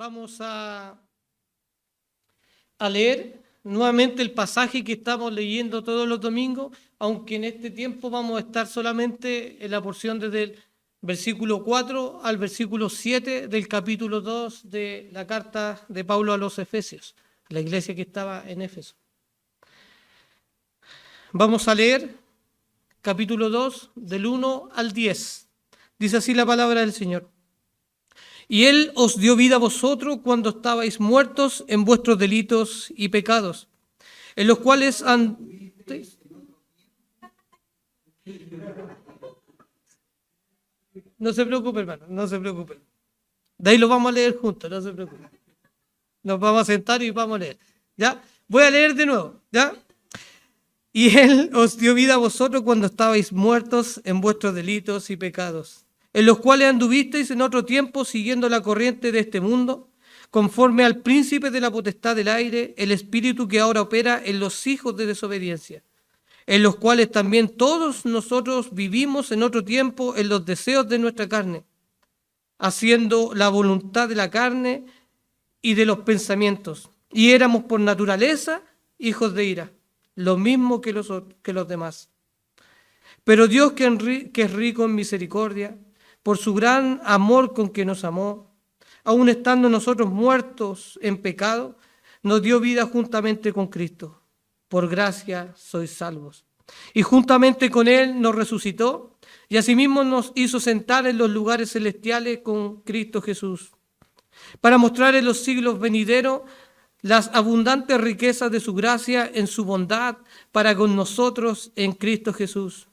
Vamos a leer nuevamente el pasaje que estamos leyendo todos los domingos, aunque en este tiempo vamos a estar solamente en la porción desde el versículo 4 al versículo 7 del capítulo 2 de la carta de Pablo a los Efesios, la iglesia que estaba en Éfeso. Vamos a leer capítulo 2 del 1 al 10. Dice así la palabra del Señor. Y Él os dio vida a vosotros cuando estabais muertos en vuestros delitos y pecados, en los cuales No se preocupe, hermano, no se preocupe. De ahí lo vamos a leer juntos, no se preocupe. Nos vamos a sentar y vamos a leer. ¿Ya? Voy a leer de nuevo, ¿ya? Y Él os dio vida a vosotros cuando estabais muertos en vuestros delitos y pecados, en los cuales anduvisteis en otro tiempo siguiendo la corriente de este mundo, conforme al príncipe de la potestad del aire, el espíritu que ahora opera en los hijos de desobediencia, en los cuales también todos nosotros vivimos en otro tiempo en los deseos de nuestra carne, haciendo la voluntad de la carne y de los pensamientos, y éramos por naturaleza hijos de ira, lo mismo que los demás. Pero Dios, que es rico en misericordia, por su gran amor con que nos amó, aun estando nosotros muertos en pecado, nos dio vida juntamente con Cristo. Por gracia sois salvos. Y juntamente con Él nos resucitó, y asimismo nos hizo sentar en los lugares celestiales con Cristo Jesús, para mostrar en los siglos venideros las abundantes riquezas de su gracia en su bondad para con nosotros en Cristo Jesús.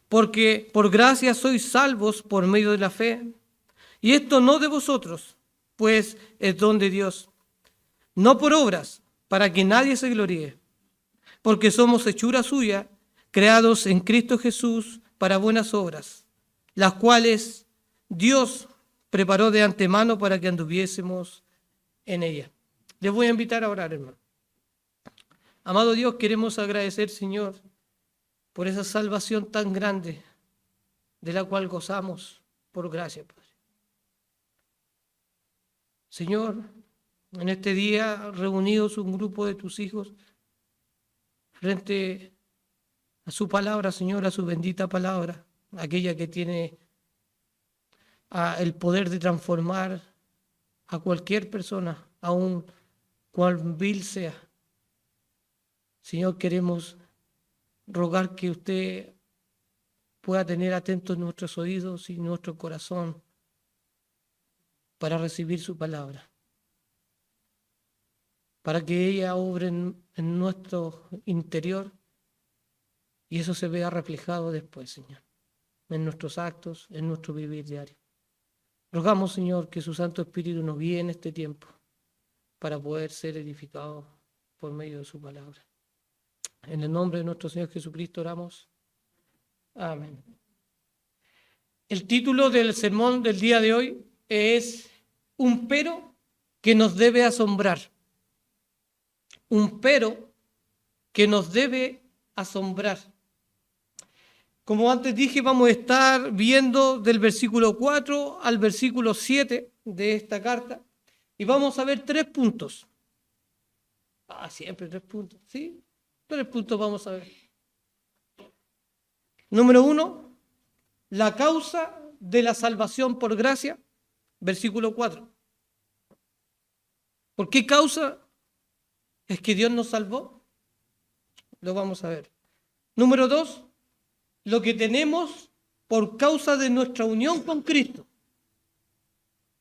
Porque por gracia sois salvos por medio de la fe, y esto no de vosotros, pues es don de Dios, no por obras, para que nadie se gloríe, porque somos hechura suya, creados en Cristo Jesús para buenas obras, las cuales Dios preparó de antemano para que anduviésemos en ellas. Les voy a invitar a orar, hermano. Amado Dios, queremos agradecer, Señor, por esa salvación tan grande de la cual gozamos por gracia, Padre. Señor, en este día reunidos un grupo de tus hijos frente a su palabra, Señor, a su bendita palabra, aquella que tiene el poder de transformar a cualquier persona, aun cual vil sea. Señor, queremos rogar que usted pueda tener atentos nuestros oídos y nuestro corazón para recibir su palabra, para que ella obre en nuestro interior y eso se vea reflejado después, Señor, en nuestros actos, en nuestro vivir diario. Rogamos, Señor, que su Santo Espíritu nos guíe en este tiempo para poder ser edificados por medio de su palabra. En el nombre de nuestro Señor Jesucristo oramos. Amén. El título del sermón del día de hoy es Un pero que nos debe asombrar. Un pero que nos debe asombrar. Como antes dije, vamos a estar viendo del versículo 4 al versículo 7 de esta carta y vamos a ver 3 puntos. Siempre 3 puntos, ¿sí? 3 puntos vamos a ver. Número 1, la causa de la salvación por gracia, versículo 4. ¿Por qué causa es que Dios nos salvó? Lo vamos a ver. Número 2, lo que tenemos por causa de nuestra unión con Cristo,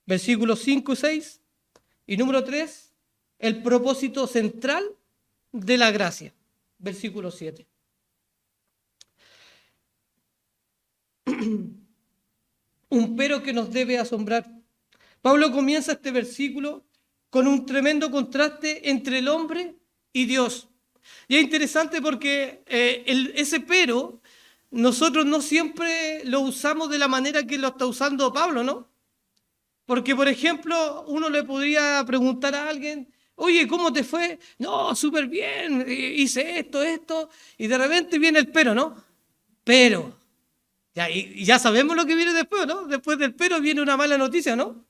versículos 5 y 6. Y número 3, el propósito central de la gracia, versículo 7. Un pero que nos debe asombrar. Pablo comienza este versículo con un tremendo contraste entre el hombre y Dios. Y es interesante porque ese pero nosotros no siempre lo usamos de la manera que lo está usando Pablo, ¿no? Porque, por ejemplo, uno le podría preguntar a alguien, oye, ¿cómo te fue? No, súper bien, hice esto, y de repente viene el pero, ¿no? Pero, y ya sabemos lo que viene después, ¿no? Después del pero viene una mala noticia, ¿no?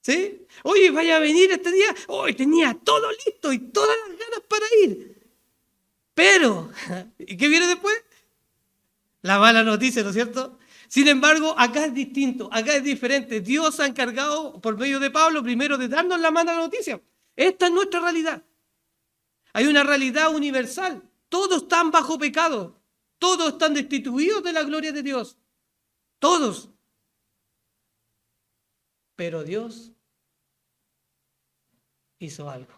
¿Sí? Oye, vaya a venir este día. Hoy tenía todo listo y todas las ganas para ir. Pero, ¿y qué viene después? La mala noticia, ¿no es cierto? Sin embargo, acá es distinto, acá es diferente. Dios se ha encargado, por medio de Pablo, primero de darnos la mala noticia. Esta es nuestra realidad. Hay una realidad universal. Todos están bajo pecado. Todos están destituidos de la gloria de Dios. Todos. Pero Dios hizo algo.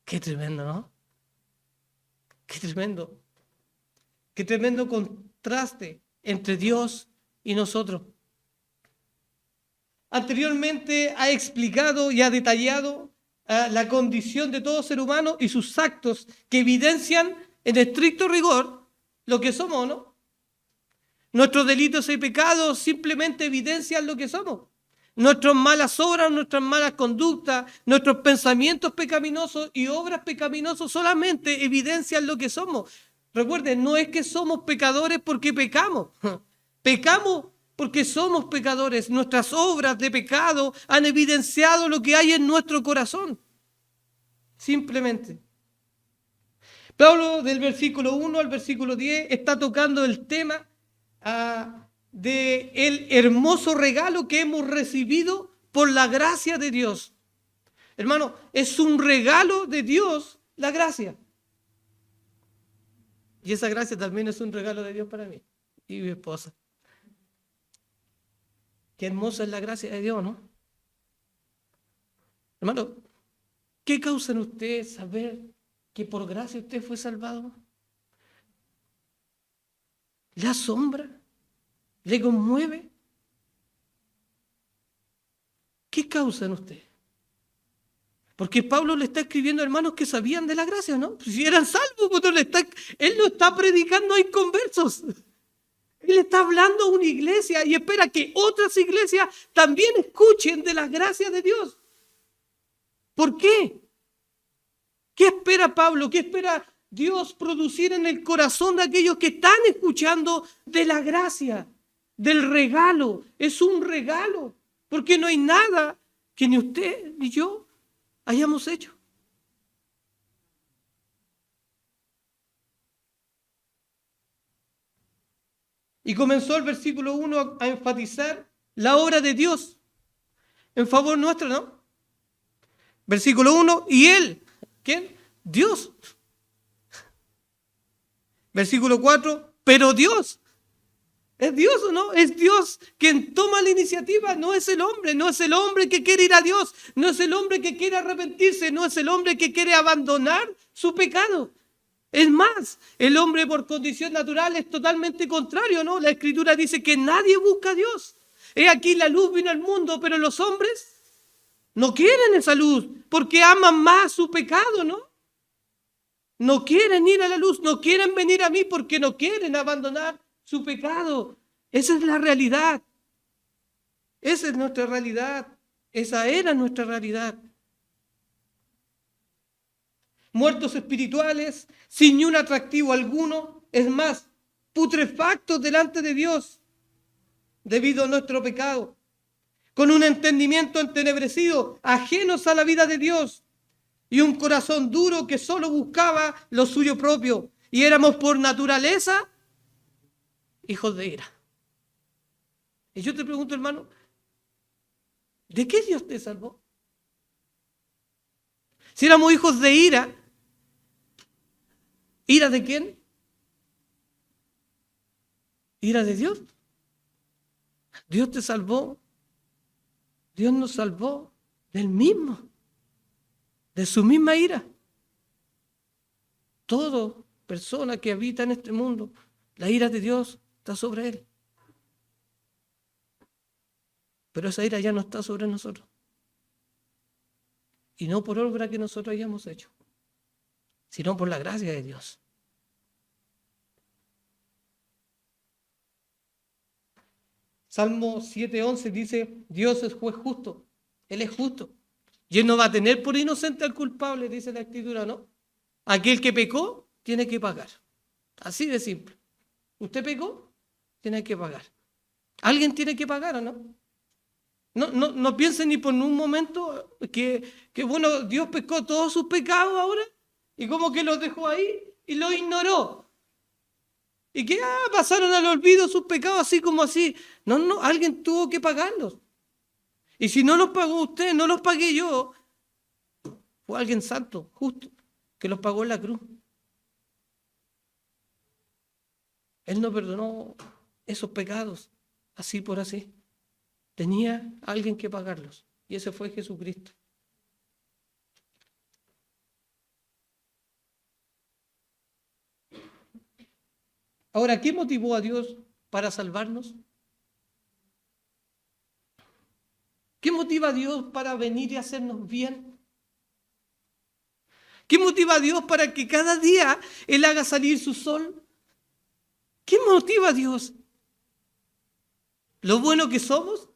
Qué tremendo, ¿no? Qué tremendo. Qué tremendo contraste entre Dios y nosotros. Anteriormente ha explicado y ha detallado la condición de todo ser humano y sus actos que evidencian en estricto rigor lo que somos, ¿no? Nuestros delitos y pecados simplemente evidencian lo que somos. Nuestras malas obras, nuestras malas conductas, nuestros pensamientos pecaminosos y obras pecaminosas solamente evidencian lo que somos. Recuerden, no es que somos pecadores porque pecamos. Pecamos porque somos pecadores. Nuestras obras de pecado han evidenciado lo que hay en nuestro corazón. Simplemente. Pablo, del versículo 1 al versículo 10, está tocando el tema de el hermoso regalo que hemos recibido por la gracia de Dios. Hermano, es un regalo de Dios la gracia. Y esa gracia también es un regalo de Dios para mí y mi esposa. Qué hermosa es la gracia de Dios, ¿no? Hermano, ¿qué causa en usted saber que por gracia usted fue salvado? ¿Le asombra? ¿Le conmueve? ¿Qué causa en usted? Porque Pablo le está escribiendo a hermanos que sabían de la gracia, ¿no? Si eran salvos, él no está predicando a inconversos. Él está hablando a una iglesia y espera que otras iglesias también escuchen de la gracia de Dios. ¿Por qué? ¿Qué espera Pablo? ¿Qué espera Dios producir en el corazón de aquellos que están escuchando de la gracia, del regalo? Es un regalo, porque no hay nada que ni usted ni yo hayamos hecho. Y comenzó el versículo 1 a enfatizar la obra de Dios en favor nuestro, ¿no? Versículo 1, y Él, ¿quién? Dios. Versículo 4, pero Dios. ¿Es Dios o no? Es Dios quien toma la iniciativa, no es el hombre. No es el hombre que quiere ir a Dios, no es el hombre que quiere arrepentirse, no es el hombre que quiere abandonar su pecado. Es más, el hombre por condición natural es totalmente contrario, ¿no? La Escritura dice que nadie busca a Dios. He aquí la luz vino al mundo, pero los hombres no quieren esa luz porque aman más su pecado, ¿no? No quieren ir a la luz, no quieren venir a mí porque no quieren abandonar su pecado. Esa es la realidad. Esa es nuestra realidad. Esa era nuestra realidad. Muertos espirituales, sin ni un atractivo alguno, es más, putrefactos delante de Dios, debido a nuestro pecado, con un entendimiento entenebrecido, ajenos a la vida de Dios, y un corazón duro que solo buscaba lo suyo propio, y éramos por naturaleza hijos de ira. Y yo te pregunto, hermano, ¿de qué Dios te salvó? Si éramos hijos de ira, ¿ira de quién? ¿Ira de Dios? Dios te salvó. Dios nos salvó del mismo, de su misma ira. Toda persona que habita en este mundo, la ira de Dios está sobre él. Pero esa ira ya no está sobre nosotros. Y no por obra que nosotros hayamos hecho, sino por la gracia de Dios. Salmo 7:11 dice, Dios es juez justo, Él es justo. Y Él no va a tener por inocente al culpable, dice la Escritura, ¿no? Aquel que pecó, tiene que pagar. Así de simple. Usted pecó, tiene que pagar. ¿Alguien tiene que pagar o no? No piensen ni por un momento que bueno, Dios pescó todos sus pecados ahora y como que los dejó ahí y los ignoró. Y que pasaron al olvido sus pecados así como así. No, alguien tuvo que pagarlos. Y si no los pagó usted, no los pagué yo, fue alguien santo, justo, que los pagó en la cruz. Él no perdonó esos pecados, así por así. Tenía alguien que pagarlos, y ese fue Jesucristo. Ahora, ¿qué motivó a Dios para salvarnos? ¿Qué motiva a Dios para venir y hacernos bien? ¿Qué motiva a Dios para que cada día Él haga salir su sol? ¿Qué motiva a Dios? ¿Lo bueno que somos?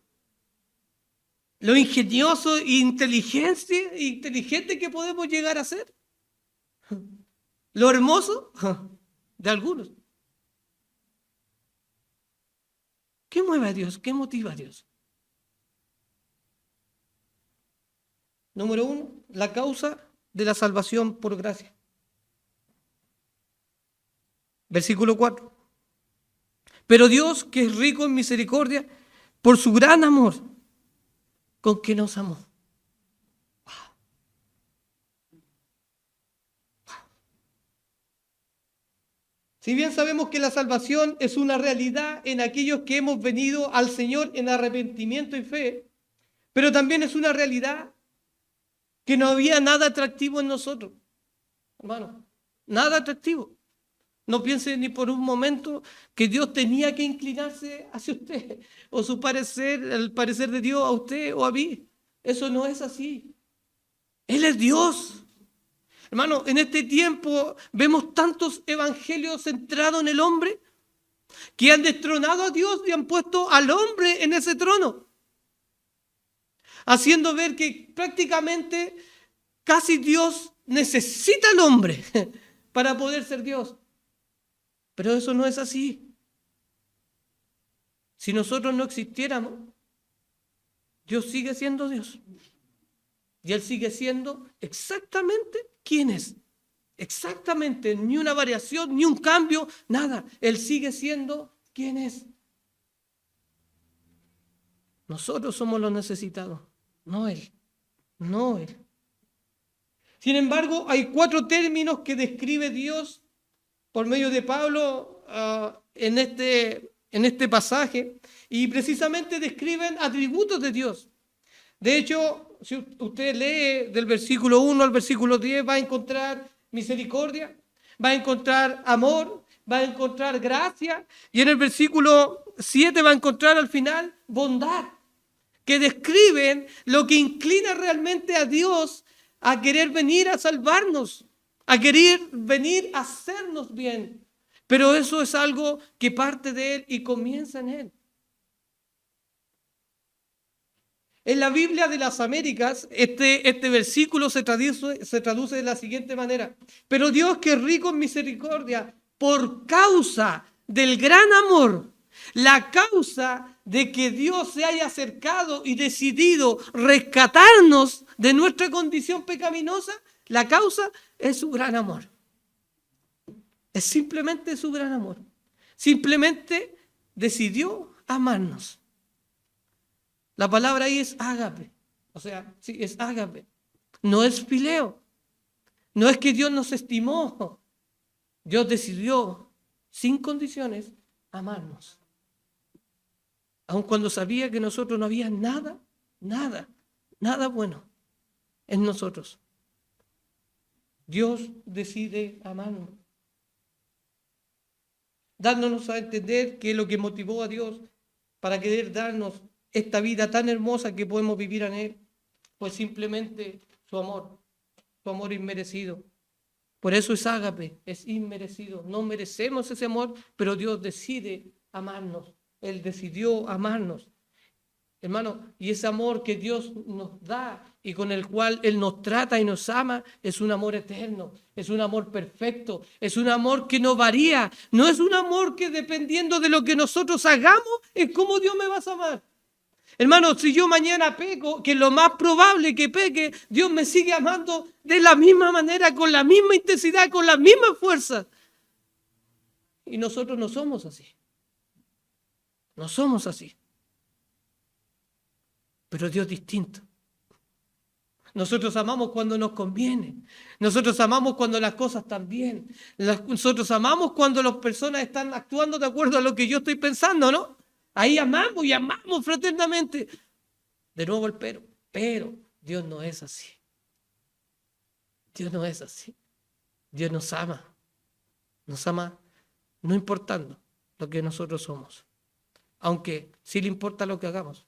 ¿Lo ingenioso e inteligente que podemos llegar a ser? ¿Lo hermoso? De algunos. ¿Qué mueve a Dios? ¿Qué motiva a Dios? Número 1, la causa de la salvación por gracia. Versículo 4. Pero Dios, que es rico en misericordia, por su gran amor, con que nos amó. Si bien sabemos que la salvación es una realidad en aquellos que hemos venido al Señor en arrepentimiento y fe, pero también es una realidad que no había nada atractivo en nosotros. Hermano, nada atractivo. No piense ni por un momento que Dios tenía que inclinarse hacia usted o su parecer, el parecer de Dios a usted o a mí. Eso no es así. Él es Dios. Hermano, en este tiempo vemos tantos evangelios centrados en el hombre que han destronado a Dios y han puesto al hombre en ese trono, haciendo ver que prácticamente casi Dios necesita al hombre para poder ser Dios. Pero eso no es así. Si nosotros no existiéramos, Dios sigue siendo Dios. Y Él sigue siendo exactamente quién es. Exactamente, ni una variación, ni un cambio, nada. Él sigue siendo quién es. Nosotros somos los necesitados, no Él. No Él. Sin embargo, hay 4 términos que describe Dios por medio de Pablo en este pasaje, y precisamente describen atributos de Dios. De hecho, si usted lee del versículo 1 al versículo 10, va a encontrar misericordia, va a encontrar amor, va a encontrar gracia, y en el versículo 7 va a encontrar al final bondad, que describen lo que inclina realmente a Dios a querer venir a salvarnos, a querer venir a hacernos bien. Pero eso es algo que parte de Él y comienza en Él. En la Biblia de las Américas, este versículo se traduce de la siguiente manera. Pero Dios, que es rico en misericordia, por causa del gran amor, la causa de que Dios se haya acercado y decidido rescatarnos de nuestra condición pecaminosa, la causa es su gran amor. Es simplemente su gran amor. Simplemente decidió amarnos. La palabra ahí es ágape. O sea, sí, es ágape. No es fileo. No es que Dios nos estimó. Dios decidió, sin condiciones, amarnos. Aun cuando sabía que nosotros no había nada bueno en nosotros. Dios decide amarnos, dándonos a entender que lo que motivó a Dios para querer darnos esta vida tan hermosa que podemos vivir en Él, pues simplemente su amor inmerecido. Por eso es ágape, es inmerecido. No merecemos ese amor, pero Dios decide amarnos. Él decidió amarnos. Hermano, y ese amor que Dios nos da y con el cual Él nos trata y nos ama, es un amor eterno, es un amor perfecto, es un amor que no varía, no es un amor que dependiendo de lo que nosotros hagamos, es como Dios me va a amar. Hermano, si yo mañana peco, que es lo más probable que peque, Dios me sigue amando de la misma manera, con la misma intensidad, con la misma fuerza. Y nosotros no somos así. No somos así. Pero Dios es distinto. Nosotros amamos cuando nos conviene. Nosotros amamos cuando las cosas están bien. Nosotros amamos cuando las personas están actuando de acuerdo a lo que yo estoy pensando, ¿no? Ahí amamos y amamos fraternamente. De nuevo el pero. Pero Dios no es así. Dios no es así. Dios nos ama. Nos ama no importando lo que nosotros somos. Aunque sí le importa lo que hagamos.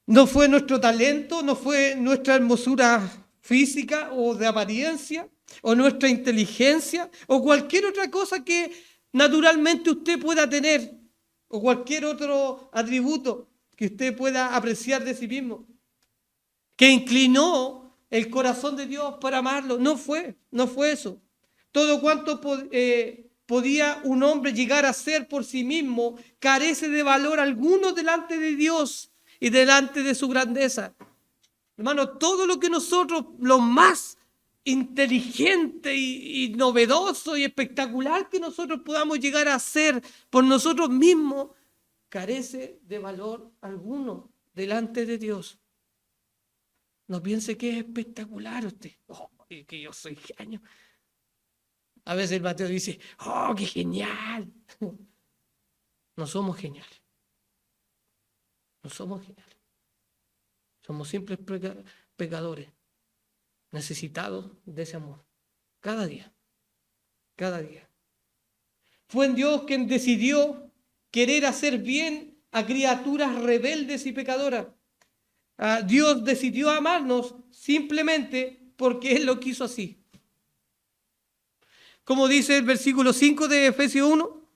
No fue nuestro talento, no fue nuestra hermosura física o de apariencia, o nuestra inteligencia, o cualquier otra cosa que naturalmente usted pueda tener, o cualquier otro atributo que usted pueda apreciar de sí mismo, que inclinó el corazón de Dios para amarlo. No fue eso. Todo cuanto podía un hombre llegar a ser por sí mismo carece de valor alguno delante de Dios y delante de su grandeza. Hermano, todo lo que nosotros, lo más inteligente y novedoso y espectacular que nosotros podamos llegar a hacer por nosotros mismos, carece de valor alguno delante de Dios. No piense que es espectacular usted. Oh, que yo soy genio. A veces el Mateo dice, oh, qué genial. No somos geniales. No somos geniales. Somos simples pecadores, necesitados de ese amor. Cada día. Cada día. Fue en Dios quien decidió querer hacer bien a criaturas rebeldes y pecadoras. Dios decidió amarnos simplemente porque Él lo quiso así. Como dice el versículo 5 de Efesios 1,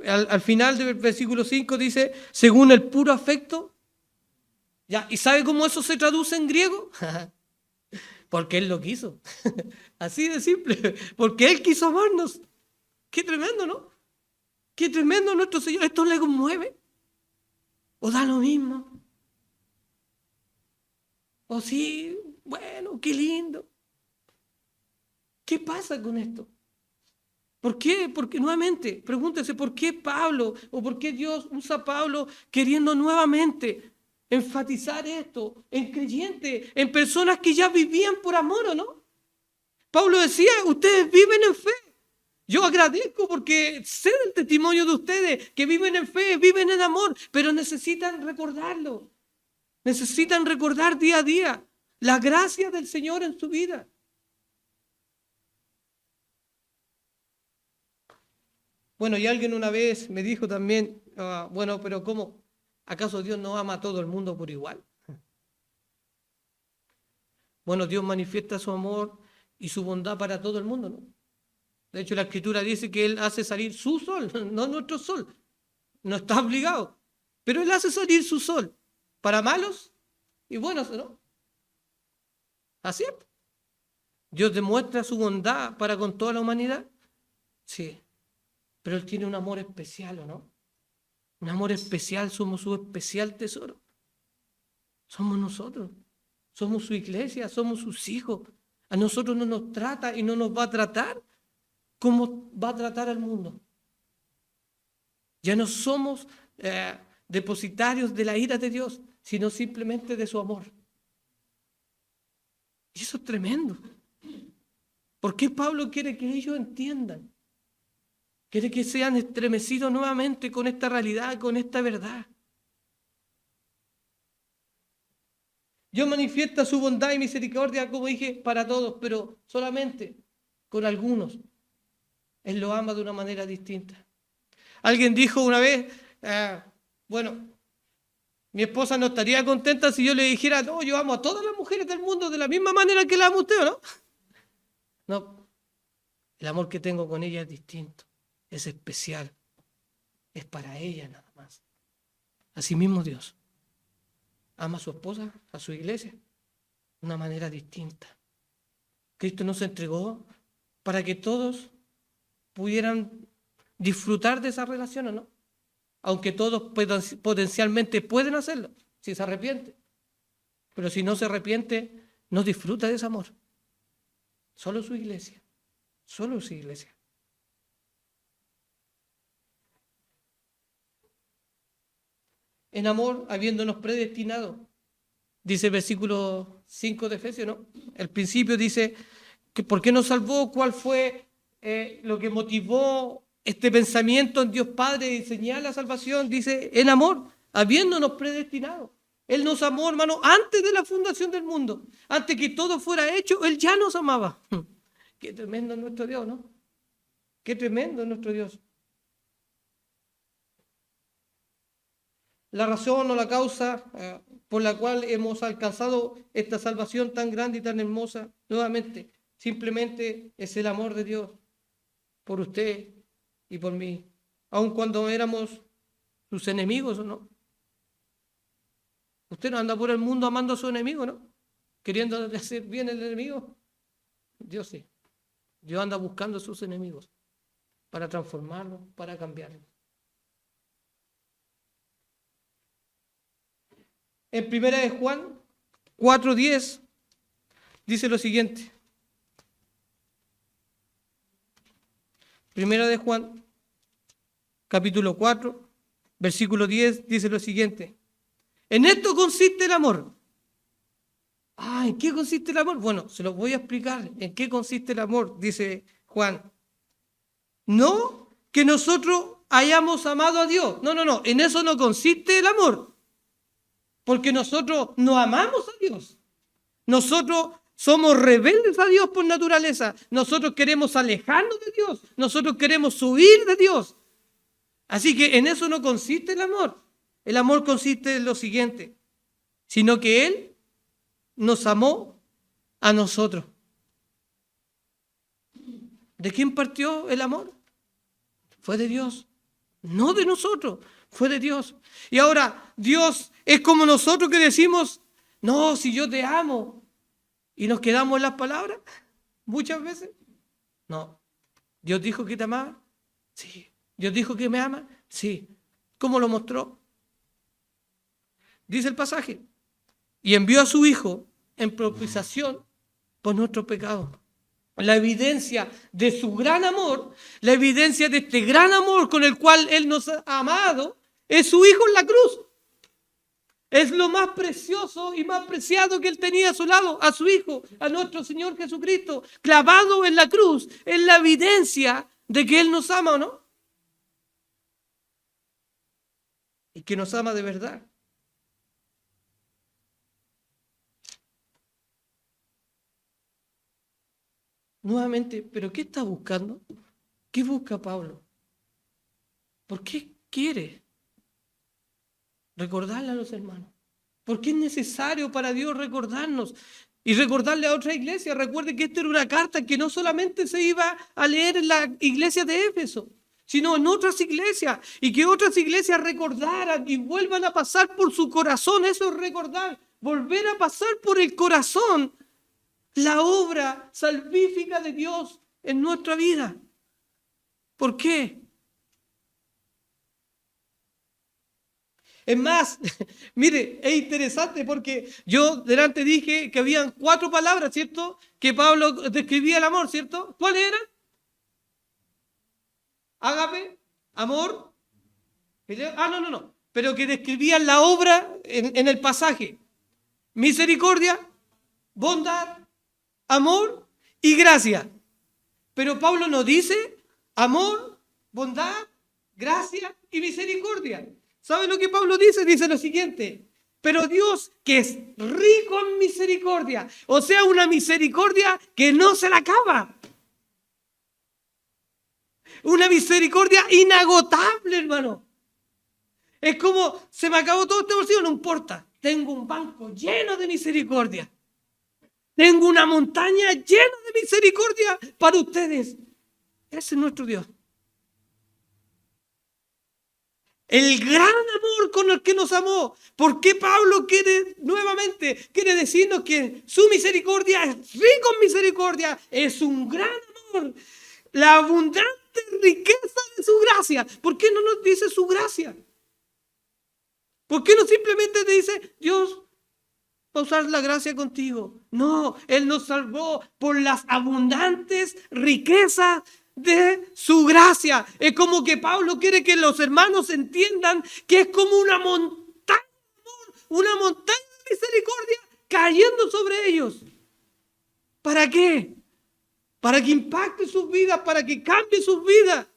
al final del versículo 5 dice, según el puro afecto. ¿Ya? ¿Y sabe cómo eso se traduce en griego? Porque Él lo quiso. Así de simple. Porque Él quiso amarnos. Qué tremendo, ¿no? Qué tremendo nuestro Señor. ¿Esto le conmueve? ¿O da lo mismo? ¿O sí? Bueno, qué lindo. ¿Qué pasa con esto? ¿Por qué? Porque nuevamente, pregúntese, ¿por qué Pablo o por qué Dios usa a Pablo queriendo nuevamente enfatizar esto en creyentes, en personas que ya vivían por amor, ¿o no? Pablo decía, ustedes viven en fe. Yo agradezco porque sé del testimonio de ustedes que viven en fe, viven en amor, pero necesitan recordarlo. Necesitan recordar día a día la gracia del Señor en su vida. Bueno, y alguien una vez me dijo también, bueno, pero ¿cómo? ¿Acaso Dios no ama a todo el mundo por igual? Bueno, Dios manifiesta su amor y su bondad para todo el mundo, ¿no? De hecho, la Escritura dice que Él hace salir su sol, no nuestro sol. No está obligado, pero Él hace salir su sol para malos y buenos, ¿no? Así es. Dios demuestra su bondad para con toda la humanidad. Sí, pero Él tiene un amor especial, ¿o no? Un amor especial, somos su especial tesoro. Somos nosotros, somos su iglesia, somos sus hijos. A nosotros no nos trata y no nos va a tratar como va a tratar al mundo. Ya no somos depositarios de la ira de Dios, sino simplemente de su amor. Y eso es tremendo. ¿Por qué Pablo quiere que ellos entiendan? Quiere que sean estremecidos nuevamente con esta realidad, con esta verdad. Dios manifiesta su bondad y misericordia, como dije, para todos, pero solamente con algunos. Él lo ama de una manera distinta. Alguien dijo una vez, bueno, mi esposa no estaría contenta si yo le dijera, no, yo amo a todas las mujeres del mundo de la misma manera que la ama usted, ¿o no? No, el amor que tengo con ella es distinto, es especial, es para ella nada más. Asimismo Dios ama a su esposa, a su iglesia, de una manera distinta. Cristo no se entregó para que todos pudieran disfrutar de esa relación o no. Aunque todos potencialmente pueden hacerlo, si se arrepiente. Pero si no se arrepiente, no disfruta de ese amor. Solo su iglesia. Solo su iglesia. En amor, habiéndonos predestinado, dice el versículo 5 de Efesios, ¿no? El principio dice que ¿por qué nos salvó? ¿Cuál fue lo que motivó este pensamiento en Dios Padre de diseñar la salvación? Dice, en amor, habiéndonos predestinado. Él nos amó, hermano, antes de la fundación del mundo. Antes que todo fuera hecho, Él ya nos amaba. Qué tremendo es nuestro Dios, ¿no? Qué tremendo es nuestro Dios. La razón o la causa por la cual hemos alcanzado esta salvación tan grande y tan hermosa, nuevamente, simplemente es el amor de Dios por usted y por mí, aun cuando éramos sus enemigos, ¿o no? Usted no anda por el mundo amando a su enemigo, ¿no? Queriendo hacer bien al enemigo. Dios sí. Dios anda buscando a sus enemigos para transformarlos, para cambiarlos. En 1 de Juan 4:10 dice lo siguiente. 1 de Juan, capítulo 4, versículo 10, dice lo siguiente. En esto consiste el amor. ¿En qué consiste el amor? Bueno, se lo voy a explicar. ¿En qué consiste el amor? Dice Juan. No que nosotros hayamos amado a Dios. No. En eso no consiste el amor. Porque nosotros no amamos a Dios. Nosotros somos rebeldes a Dios por naturaleza. Nosotros queremos alejarnos de Dios. Nosotros queremos huir de Dios. Así que en eso no consiste el amor. El amor consiste en lo siguiente. Sino que Él nos amó a nosotros. ¿De quién partió el amor? Fue de Dios. No de nosotros. Fue de Dios. Y ahora, Dios es como nosotros que decimos, no, si yo te amo. Y nos quedamos en las palabras muchas veces. No. ¿Dios dijo que te amaba? Sí. ¿Dios dijo que me ama? Sí. ¿Cómo lo mostró? Dice el pasaje. Y envió a su Hijo en propiciación por nuestros pecados. La evidencia de su gran amor, la evidencia de este gran amor con el cual Él nos ha amado, es su Hijo en la cruz. Es lo más precioso y más preciado que Él tenía a su lado, a su Hijo, a nuestro Señor Jesucristo, clavado en la cruz. Es la evidencia de que Él nos ama, ¿o no? Y que nos ama de verdad. Nuevamente, ¿pero qué está buscando? ¿Qué busca Pablo? ¿Por qué quiere recordarle a los hermanos? ¿Por qué es necesario para Dios recordarnos? Y recordarle a otra iglesia. Recuerde que esta era una carta que no solamente se iba a leer en la iglesia de Éfeso, sino en otras iglesias. Y que otras iglesias recordaran y vuelvan a pasar por su corazón. Eso es recordar. Volver a pasar por el corazón la obra salvífica de Dios en nuestra vida. ¿Por qué? Es más, mire, es interesante porque yo delante dije que habían 4 palabras, ¿cierto? Que Pablo describía el amor, ¿cierto? ¿Cuáles eran? Ágape, amor. No. Pero que describían la obra en el pasaje. Misericordia, bondad, amor y gracia. Pero Pablo no dice amor, bondad, gracia y misericordia. ¿Sabe lo que Pablo dice? Dice lo siguiente. Pero Dios, que es rico en misericordia, o sea, una misericordia que no se la acaba. Una misericordia inagotable, hermano. Es como, se me acabó todo este bolsillo, no importa. Tengo un banco lleno de misericordia. Tengo una montaña llena de misericordia para ustedes. Ese es nuestro Dios. El gran amor con el que nos amó. ¿Por qué Pablo quiere decirnos que su misericordia es rico en misericordia? Es un gran amor amor, la abundante riqueza de su gracia. ¿Por qué no nos dice su gracia? ¿Por qué no simplemente te dice, Dios va a usar la gracia contigo? No, Él nos salvó por las abundantes riquezas de su gracia. Es como que Pablo quiere que los hermanos entiendan que es como una montaña de amor, una montaña de misericordia cayendo sobre ellos. ¿Para qué? Para que impacte sus vidas, para que cambie sus vidas.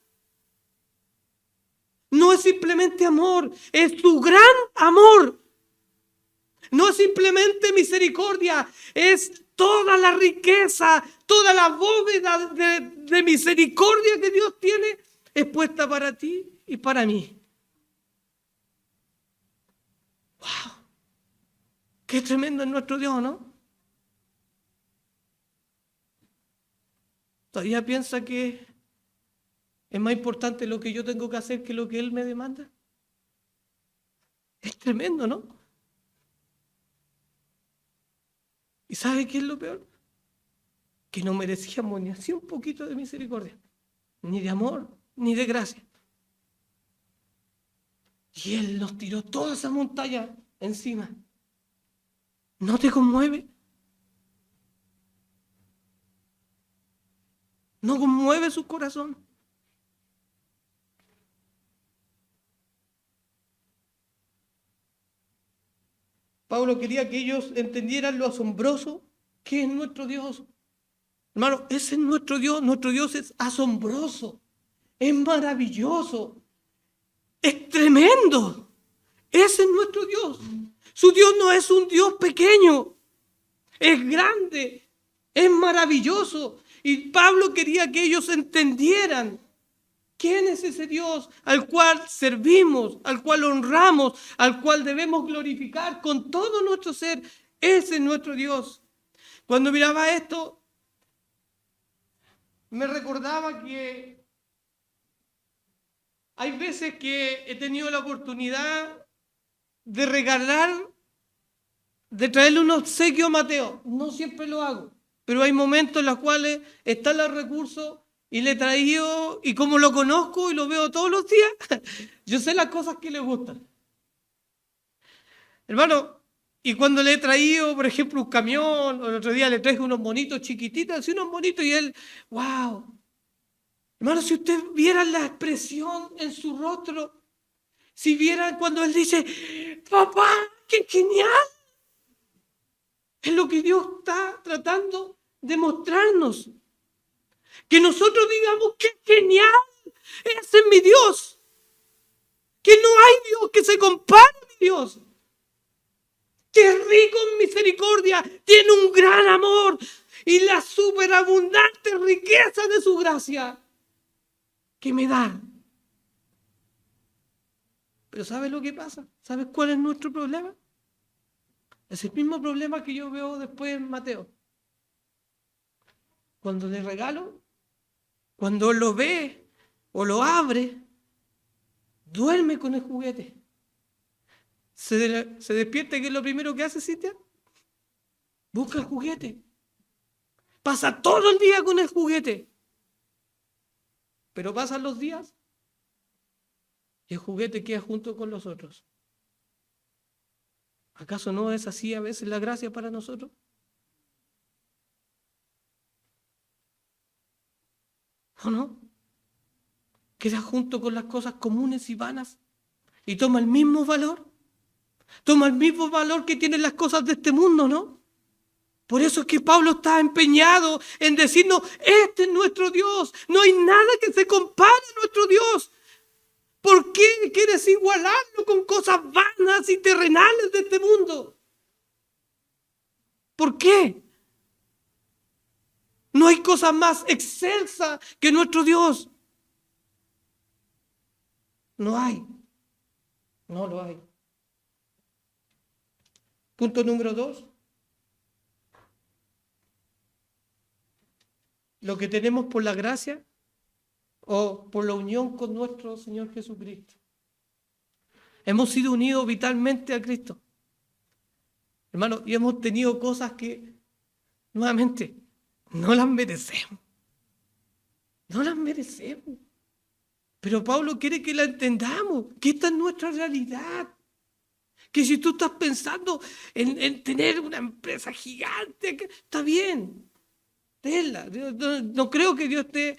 No es simplemente amor, es su gran amor. No es simplemente misericordia, es toda la riqueza, toda la bóveda de misericordia que Dios tiene expuesta para ti y para mí. ¡Wow! ¡Qué tremendo es nuestro Dios!, ¿no? ¿Todavía piensa que es más importante lo que yo tengo que hacer que lo que Él me demanda? Es tremendo, ¿no? ¿Y sabe qué es lo peor? Que no merecíamos ni así un poquito de misericordia, ni de amor, ni de gracia. Y Él nos tiró toda esa montaña encima. ¿No te conmueve? ¿No conmueve su corazón? Pablo quería que ellos entendieran lo asombroso que es nuestro Dios. Hermano, ese es nuestro Dios es asombroso, es maravilloso, es tremendo. Ese es nuestro Dios. Su Dios no es un Dios pequeño, es grande, es maravilloso. Y Pablo quería que ellos entendieran quién es ese Dios al cual servimos, al cual honramos, al cual debemos glorificar con todo nuestro ser. Ese es nuestro Dios. Cuando miraba esto, me recordaba que hay veces que he tenido la oportunidad de regalar, de traerle un obsequio a Mateo. No siempre lo hago, pero hay momentos en los cuales están los recursos y le he traído, y como lo conozco y lo veo todos los días, yo sé las cosas que le gustan. Hermano, y cuando le he traído, por ejemplo, un camión, o el otro día le traje unos monitos chiquititos, así unos monitos, y él, wow. Hermano, si usted viera la expresión en su rostro, si vieran cuando él dice, papá, qué genial. Es lo que Dios está tratando de mostrarnos. Que nosotros digamos, qué genial, ese es mi Dios. Que no hay Dios que se compare a mi Dios. Que es rico en misericordia, tiene un gran amor y la superabundante riqueza de su gracia que me da. Pero ¿sabes lo que pasa? ¿Sabes cuál es nuestro problema? Es el mismo problema que yo veo después en Mateo. Cuando le regalo, cuando lo ve o lo abre, duerme con el juguete. Se despierta, ¿qué es lo primero que hace, Cintia? Busca el juguete. Pasa todo el día con el juguete. Pero pasan los días y el juguete queda junto con los otros. ¿Acaso no es así a veces la gracia para nosotros? ¿O no? Queda junto con las cosas comunes y vanas y toma el mismo valor. Toma el mismo valor que tienen las cosas de este mundo, ¿no? Por eso es que Pablo está empeñado en decirnos, este es nuestro Dios. No hay nada que se compare a nuestro Dios. ¿Por qué quieres igualarlo con cosas vanas y terrenales de este mundo? ¿Por qué? No hay cosa más excelsa que nuestro Dios. No hay. No lo hay. Punto número 2. Lo que tenemos por la gracia o por la unión con nuestro Señor Jesucristo. Hemos sido unidos vitalmente a Cristo. Hermano, y hemos tenido cosas que, nuevamente, no las merecemos. No las merecemos. Pero Pablo quiere que la entendamos, que esta es nuestra realidad. Que si tú estás pensando en tener una empresa gigante, está bien, tenla. No creo que Dios esté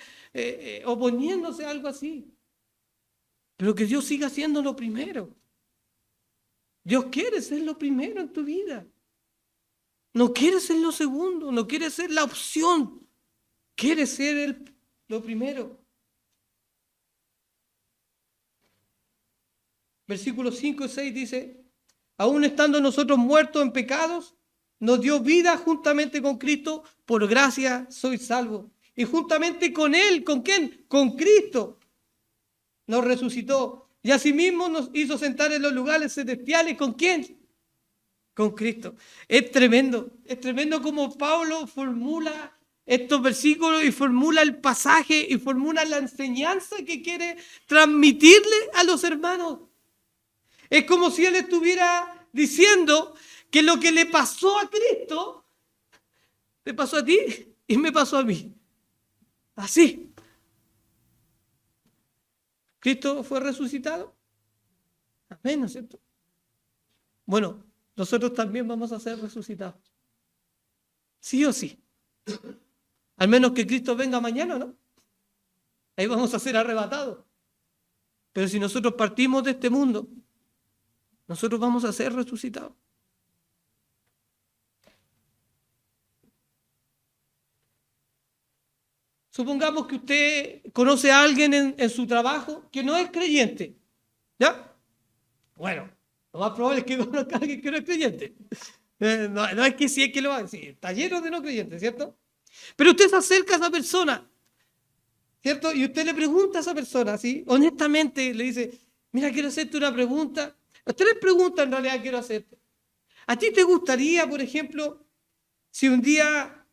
oponiéndose a algo así. Pero que Dios siga siendo lo primero. Dios quiere ser lo primero en tu vida. No quiere ser lo segundo, no quiere ser la opción. Quiere ser lo primero. Versículos 5 y 6 dice: aún estando nosotros muertos en pecados, nos dio vida juntamente con Cristo, por gracia sois salvos. Y juntamente con Él, ¿con quién? Con Cristo, nos resucitó. Y asimismo nos hizo sentar en los lugares celestiales. ¿Con quién? Con Cristo. Es tremendo como Pablo formula estos versículos y formula el pasaje y formula la enseñanza que quiere transmitirle a los hermanos. Es como si él estuviera diciendo que lo que le pasó a Cristo, te pasó a ti y me pasó a mí. Así. Cristo fue resucitado. Amén, ¿no es cierto? Bueno, nosotros también vamos a ser resucitados. Sí o sí. Al menos que Cristo venga mañana, ¿no? Ahí vamos a ser arrebatados. Pero si nosotros partimos de este mundo, nosotros vamos a ser resucitados. Supongamos que usted conoce a alguien en su trabajo que no es creyente. ¿Ya? Bueno, lo más probable es que conozca a alguien que no es creyente. No es que sí, es que lo va a decir. Está lleno de no creyentes, ¿cierto? Pero usted se acerca a esa persona, ¿cierto? Y usted le pregunta a esa persona, ¿sí? Honestamente le dice: mira, quiero hacerte una pregunta. Usted le pregunta, en realidad quiero hacerte. ¿A ti te gustaría, por ejemplo, si un día,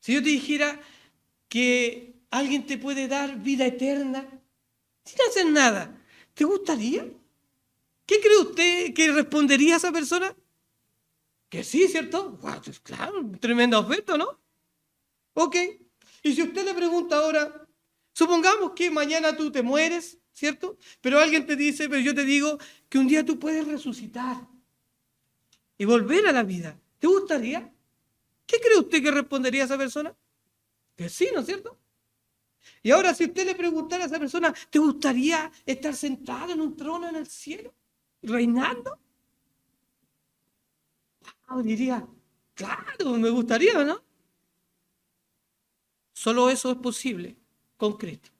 si yo te dijera que alguien te puede dar vida eterna sin hacer nada, ¿te gustaría? ¿Qué cree usted que respondería a esa persona? Que sí, ¿cierto? Wow, pues claro, tremenda oferta, ¿no? Ok. Y si usted le pregunta ahora, supongamos que mañana tú te mueres, ¿cierto? Pero alguien te dice, pero yo te digo que un día tú puedes resucitar y volver a la vida. ¿Te gustaría? ¿Qué cree usted que respondería a esa persona? Que sí, ¿no es cierto? Y ahora si usted le preguntara a esa persona, ¿te gustaría estar sentado en un trono en el cielo, reinando? Diría, claro, me gustaría, ¿no? Solo eso es posible con Cristo.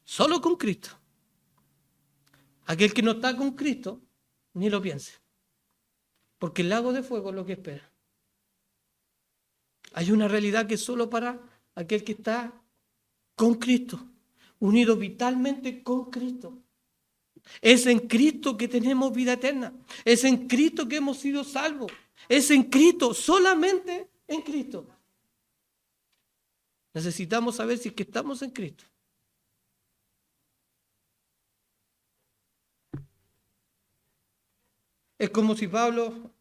Solo con Cristo. Aquel que no está con Cristo, ni lo piense. Porque el lago de fuego es lo que espera. Hay una realidad que es solo para aquel que está con Cristo, unido vitalmente con Cristo. Es en Cristo que tenemos vida eterna. Es en Cristo que hemos sido salvos. Es en Cristo, solamente en Cristo. Necesitamos saber si es que estamos en Cristo. Es como si Pablo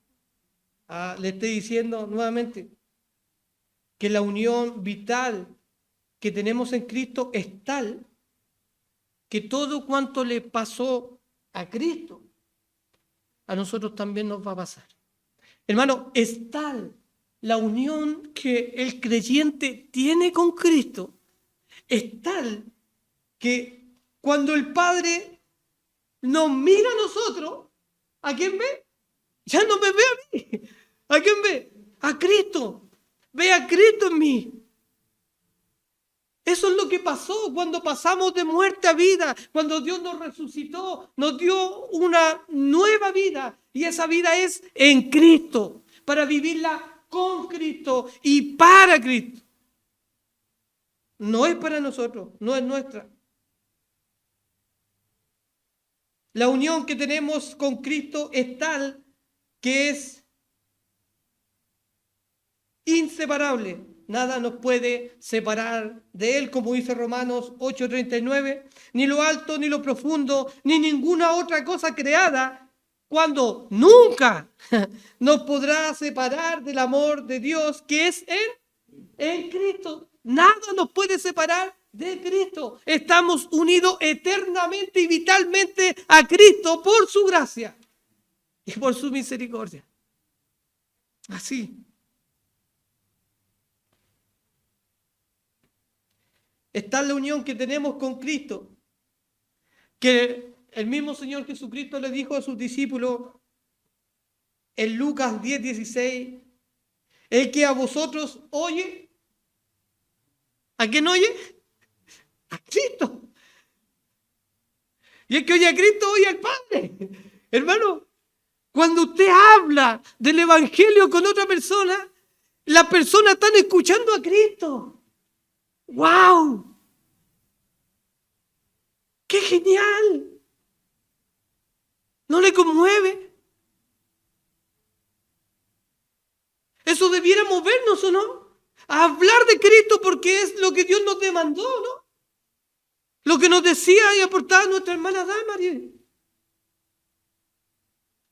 le esté diciendo nuevamente que la unión vital que tenemos en Cristo es tal que todo cuanto le pasó a Cristo, a nosotros también nos va a pasar. Hermano, es tal la unión que el creyente tiene con Cristo, es tal que cuando el Padre nos mira a nosotros, ¿a quién ve? Ya no me ve a mí. ¿A quién ve? A Cristo. Ve a Cristo en mí. Eso es lo que pasó cuando pasamos de muerte a vida, cuando Dios nos resucitó, nos dio una nueva vida. Y esa vida es en Cristo, para vivirla con Cristo y para Cristo. No es para nosotros, no es nuestra. La unión que tenemos con Cristo es tal que es inseparable. Nada nos puede separar de Él, como dice Romanos 8:39. Ni lo alto, ni lo profundo, ni ninguna otra cosa creada cuando nunca nos podrá separar del amor de Dios que es en Cristo. Nada nos puede separar de Cristo. Estamos unidos eternamente y vitalmente a Cristo por su gracia y por su misericordia. Así. Está la unión que tenemos con Cristo, que el mismo Señor Jesucristo le dijo a sus discípulos en Lucas 10:16, el que a vosotros oye, ¿a quién oye? A Cristo. Y el que oye a Cristo oye al Padre. Hermano, cuando usted habla del Evangelio con otra persona, las personas están escuchando a Cristo. ¡Wow! ¡Qué genial! ¿No le conmueve? Eso debiera movernos, ¿o no? A hablar de Cristo porque es lo que Dios nos demandó, ¿no? Lo que nos decía y aportaba nuestra hermana Damaris.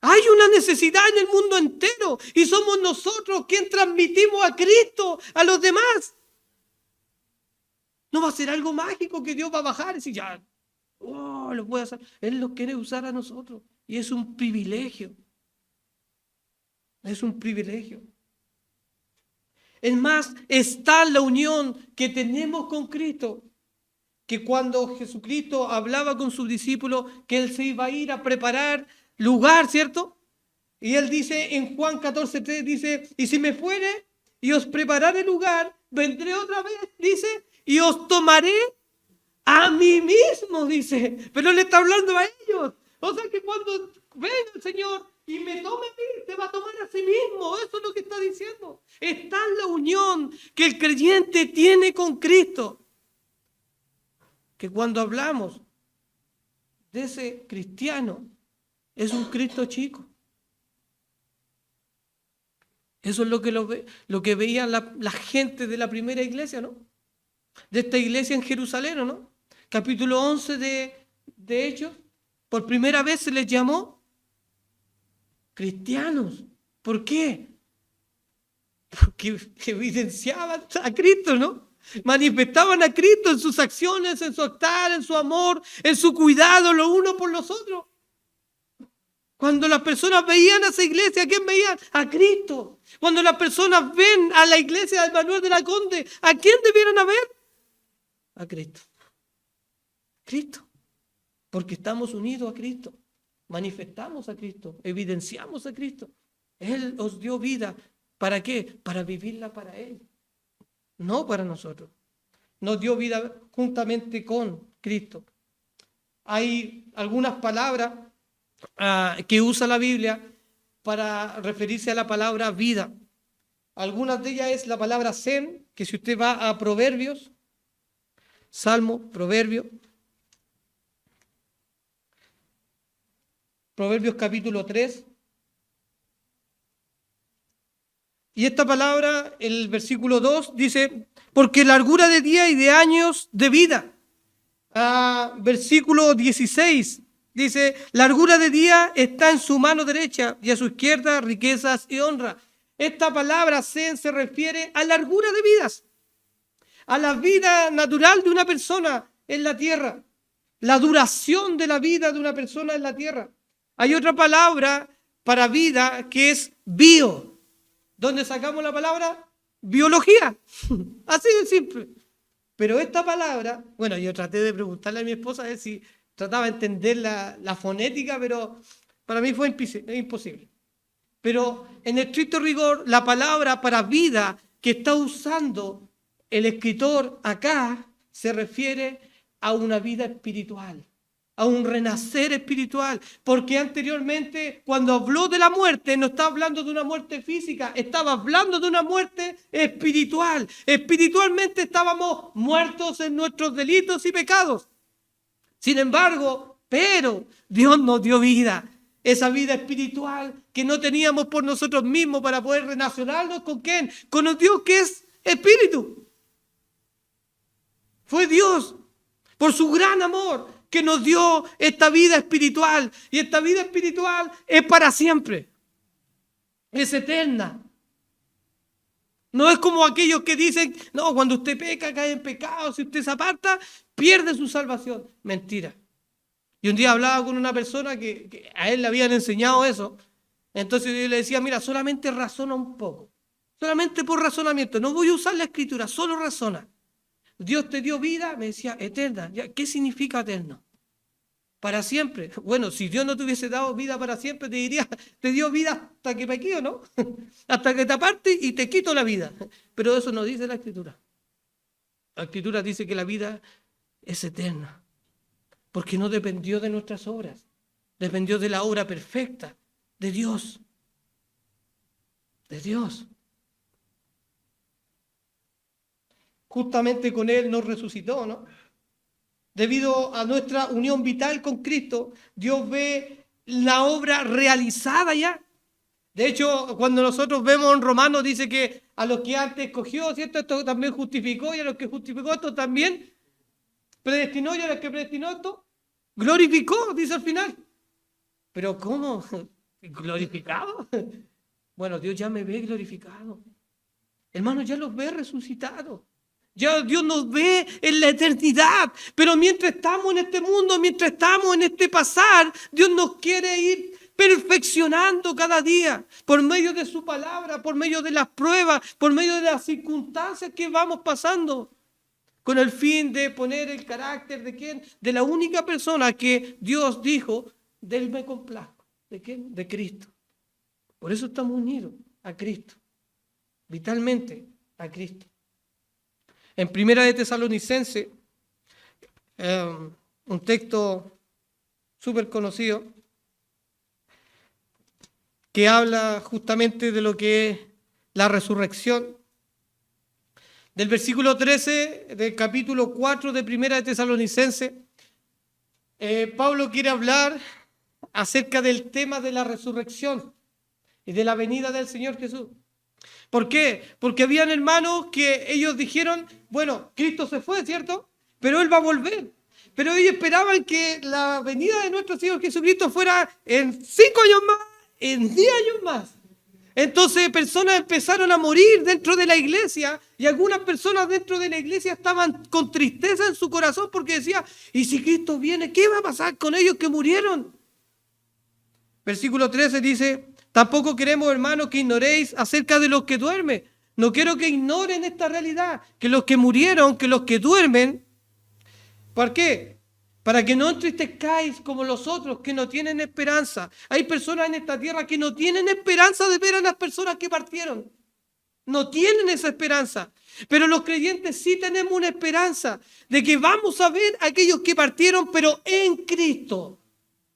Hay una necesidad en el mundo entero y somos nosotros quienes transmitimos a Cristo a los demás. No va a ser algo mágico que Dios va a bajar y decir, ya, lo puede hacer. Él lo quiere usar a nosotros y es un privilegio. Es un privilegio. Es más, está la unión que tenemos con Cristo, que cuando Jesucristo hablaba con sus discípulos, que Él se iba a ir a preparar lugar, ¿cierto? Y Él dice en Juan 14:3, dice, y si me fuere y os prepararé lugar, vendré otra vez, dice, y os tomaré a mí mismo, dice. Pero le está hablando a ellos. O sea que cuando venga el Señor y me tome a mí, te va a tomar a sí mismo. Eso es lo que está diciendo. Está en la unión que el creyente tiene con Cristo. Que cuando hablamos de ese cristiano, es un Cristo chico. Eso es lo que veían la gente de la primera iglesia, ¿no? De esta iglesia en Jerusalén, ¿no? Capítulo 11 de Hechos. Por primera vez se les llamó cristianos. ¿Por qué? Porque evidenciaban a Cristo, ¿no? Manifestaban a Cristo en sus acciones, en su actuar, en su amor, en su cuidado los unos por los otros. Cuando las personas veían a esa iglesia, ¿a quién veían? A Cristo. Cuando las personas ven a la iglesia de Manuel de la Conde, ¿a quién debieran ver? A Cristo. Cristo. Porque estamos unidos a Cristo. Manifestamos a Cristo. Evidenciamos a Cristo. Él os dio vida. ¿Para qué? Para vivirla para Él. No para nosotros. Nos dio vida juntamente con Cristo. Hay algunas palabras que usa la Biblia para referirse a la palabra vida. Algunas de ellas es la palabra zen, que si usted va a Proverbios, Salmo, Proverbios capítulo 3. Y esta palabra, el versículo 2, dice, porque largura de día y de años de vida. Versículo 16, dice, largura de día está en su mano derecha y a su izquierda riquezas y honra. Esta palabra zen se refiere a largura de vidas, a la vida natural de una persona en la tierra, la duración de la vida de una persona en la tierra. Hay otra palabra para vida que es bio. ¿Dónde sacamos la palabra? Biología. Así de simple. Pero esta palabra, bueno, yo traté de preguntarle a mi esposa a ver si trataba de entender la fonética, pero para mí fue imposible. Pero en estricto rigor, la palabra para vida que está usando el escritor acá se refiere a una vida espiritual, a un renacer espiritual, porque anteriormente cuando habló de la muerte no estaba hablando de una muerte física, estaba hablando de una muerte espiritual. Espiritualmente estábamos muertos en nuestros delitos y pecados. Sin embargo, pero Dios nos dio vida, esa vida espiritual que no teníamos por nosotros mismos para poder relacionarnos con ¿quién? Con un Dios que es espíritu. Fue Dios, por su gran amor, que nos dio esta vida espiritual. Y esta vida espiritual es para siempre. Es eterna. No es como aquellos que dicen, no, cuando usted peca, cae en pecado, si usted se aparta, pierde su salvación. Mentira. Y un día hablaba con una persona que a él le habían enseñado eso. Entonces yo le decía, mira, solamente razona un poco. Solamente por razonamiento. No voy a usar la escritura, solo razona. Dios te dio vida, me decía, eterna. ¿Qué significa eterno? Para siempre. Bueno, si Dios no te hubiese dado vida para siempre, te diría, te dio vida hasta que pequé, ¿no? Hasta que te aparte y te quito la vida. Pero eso no dice la escritura. La escritura dice que la vida es eterna. Porque no dependió de nuestras obras. Dependió de la obra perfecta de Dios. De Dios. Justamente con Él nos resucitó, ¿no? Debido a nuestra unión vital con Cristo, Dios ve la obra realizada ya. De hecho, cuando nosotros vemos en Romanos, dice que a los que antes escogió, ¿cierto? Esto también justificó, y a los que justificó, esto también predestinó, y a los que predestinó, esto glorificó, dice al final. Pero ¿cómo? ¿Glorificado? Bueno, Dios ya me ve glorificado. Hermanos, ya los ve resucitados. Ya Dios nos ve en la eternidad. Pero mientras estamos en este mundo, mientras estamos en este pasar, Dios nos quiere ir perfeccionando cada día por medio de su palabra, por medio de las pruebas, por medio de las circunstancias que vamos pasando, con el fin de poner el carácter de quién, de la única persona que Dios dijo, de él me complazco. ¿De quién? De Cristo. Por eso estamos unidos a Cristo, vitalmente a Cristo. En Primera de Tesalonicenses, un texto súper conocido, que habla justamente de lo que es la resurrección. Del versículo 13 del capítulo 4 de Primera de Tesalonicenses, Pablo quiere hablar acerca del tema de la resurrección y de la venida del Señor Jesús. ¿Por qué? Porque habían hermanos que ellos dijeron, bueno, Cristo se fue, ¿cierto? Pero Él va a volver. Pero ellos esperaban que la venida de nuestro Señor Jesucristo fuera en 5 años más, en 10 años más. Entonces personas empezaron a morir dentro de la iglesia y algunas personas dentro de la iglesia estaban con tristeza en su corazón porque decían, ¿y si Cristo viene, qué va a pasar con ellos que murieron? Versículo 13 dice, tampoco queremos, hermanos, que ignoréis acerca de los que duermen. No quiero que ignoren esta realidad, que los que murieron, que los que duermen. ¿Por qué? Para que no entristezcáis como los otros que no tienen esperanza. Hay personas en esta tierra que no tienen esperanza de ver a las personas que partieron. No tienen esa esperanza. Pero los creyentes sí tenemos una esperanza de que vamos a ver a aquellos que partieron, pero en Cristo.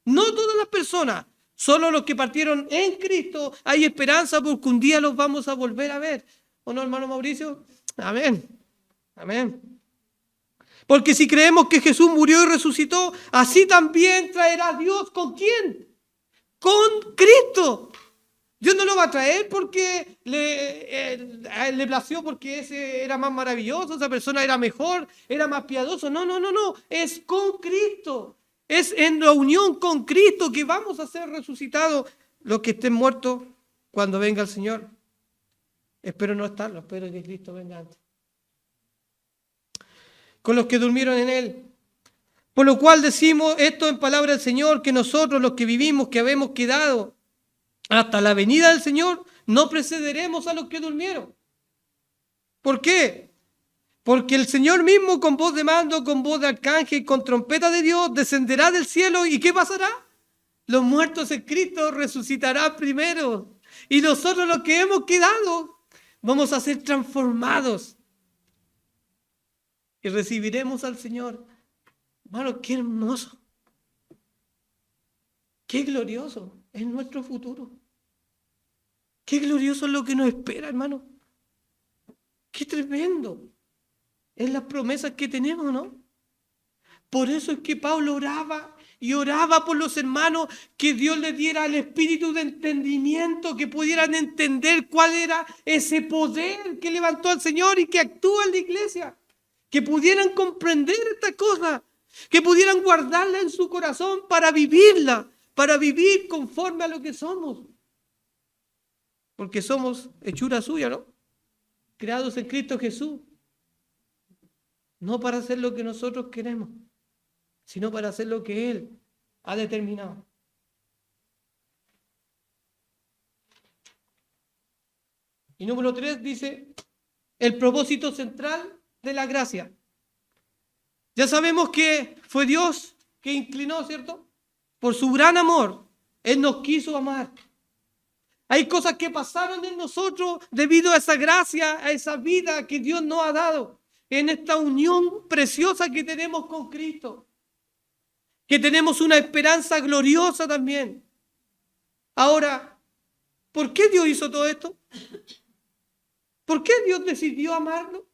No todas las personas. Solo los que partieron en Cristo hay esperanza porque un día los vamos a volver a ver. ¿O no, hermano Mauricio? Amén. Amén. Porque si creemos que Jesús murió y resucitó, así también traerá Dios ¿con quién? Con Cristo. Dios no lo va a traer porque le plació, porque ese era más maravilloso, esa persona era mejor, era más piadoso. No. Es con Cristo. Es en la unión con Cristo que vamos a ser resucitados los que estén muertos cuando venga el Señor. Espero no estarlo, espero que Cristo venga antes. Con los que durmieron en Él. Por lo cual decimos esto en palabra del Señor, que nosotros los que vivimos, que habemos quedado hasta la venida del Señor, no precederemos a los que durmieron. ¿Por qué? Porque el Señor mismo con voz de mando, con voz de arcángel, con trompeta de Dios, descenderá del cielo. ¿Y qué pasará? Los muertos en Cristo resucitarán primero. Y nosotros los que hemos quedado vamos a ser transformados. Y recibiremos al Señor. Hermano, qué hermoso. Qué glorioso es nuestro futuro. Qué glorioso es lo que nos espera, hermano. Qué tremendo. Es las promesas que tenemos, ¿no? Por eso es que Pablo oraba y oraba por los hermanos, que Dios les diera el espíritu de entendimiento, que pudieran entender cuál era ese poder que levantó al Señor y que actúa en la iglesia, que pudieran comprender esta cosa. que pudieran guardarla en su corazón para vivirla, para vivir conforme a lo que somos. Porque somos hechura suya, ¿no? Creados en Cristo Jesús. No para hacer lo que nosotros queremos, sino para hacer lo que Él ha determinado. Y número 3 dice, el propósito central de la gracia. Ya sabemos que fue Dios que inclinó, ¿cierto? Por su gran amor, Él nos quiso amar. Hay cosas que pasaron en nosotros debido a esa gracia, a esa vida que Dios nos ha dado, en esta unión preciosa que tenemos con Cristo, que tenemos una esperanza gloriosa también. Ahora, ¿por qué Dios hizo todo esto? ¿Por qué Dios decidió amarlo?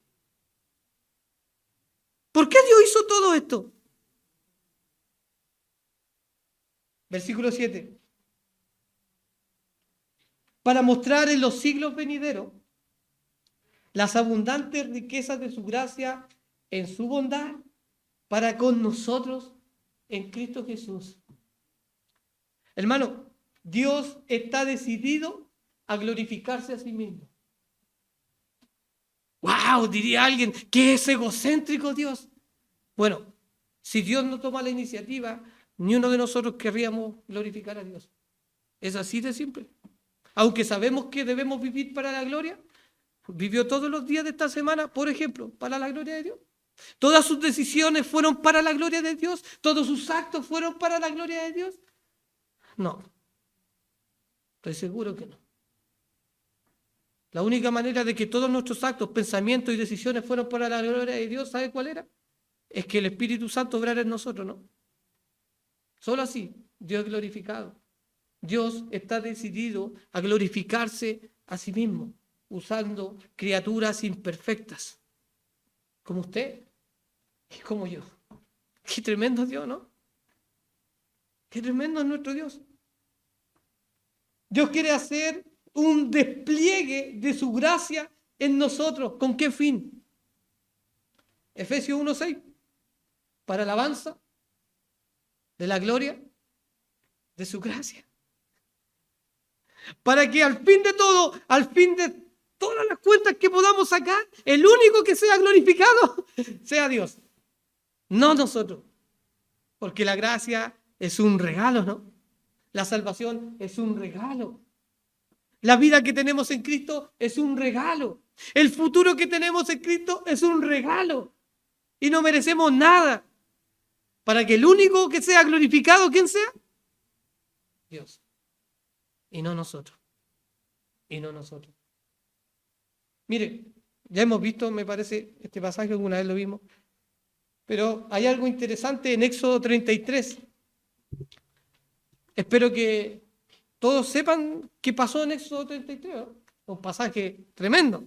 ¿Por qué Dios hizo todo esto? Versículo 7. Para mostrar en los siglos venideros las abundantes riquezas de su gracia en su bondad para con nosotros en Cristo Jesús. Hermano, Dios está decidido a glorificarse a sí mismo. ¡Wow! Diría alguien, ¿qué es egocéntrico Dios? Bueno, si Dios no toma la iniciativa, ni uno de nosotros querríamos glorificar a Dios. Es así de simple. Aunque sabemos que debemos vivir para la gloria, vivió todos los días de esta semana, por ejemplo, para la gloria de Dios. Todas sus decisiones fueron para la gloria de Dios. Todos sus actos fueron para la gloria de Dios. No, estoy seguro que no. La única manera de que todos nuestros actos, pensamientos y decisiones fueron para la gloria de Dios, ¿sabe cuál era? Es que el Espíritu Santo obrara en nosotros, ¿no? Solo así, Dios es glorificado. Dios está decidido a glorificarse a sí mismo, usando criaturas imperfectas, como usted y como yo. Qué tremendo Dios, ¿no? Qué tremendo es nuestro Dios. Dios quiere hacer un despliegue de su gracia en nosotros. ¿Con qué fin? Efesios 1:6. Para alabanza de la gloria de su gracia. Para que al fin de todo, al fin de todas las cuentas que podamos sacar, el único que sea glorificado sea Dios. No nosotros. Porque la gracia es un regalo, ¿no? La salvación es un regalo. La vida que tenemos en Cristo es un regalo. El futuro que tenemos en Cristo es un regalo. Y no merecemos nada. Para que el único que sea glorificado, ¿quién sea? Dios. Y no nosotros. Y no nosotros. Mire, ya hemos visto, me parece, este pasaje, alguna vez lo vimos. Pero hay algo interesante en Éxodo 33. Espero que todos sepan qué pasó en Éxodo 33, ¿no? Un pasaje tremendo.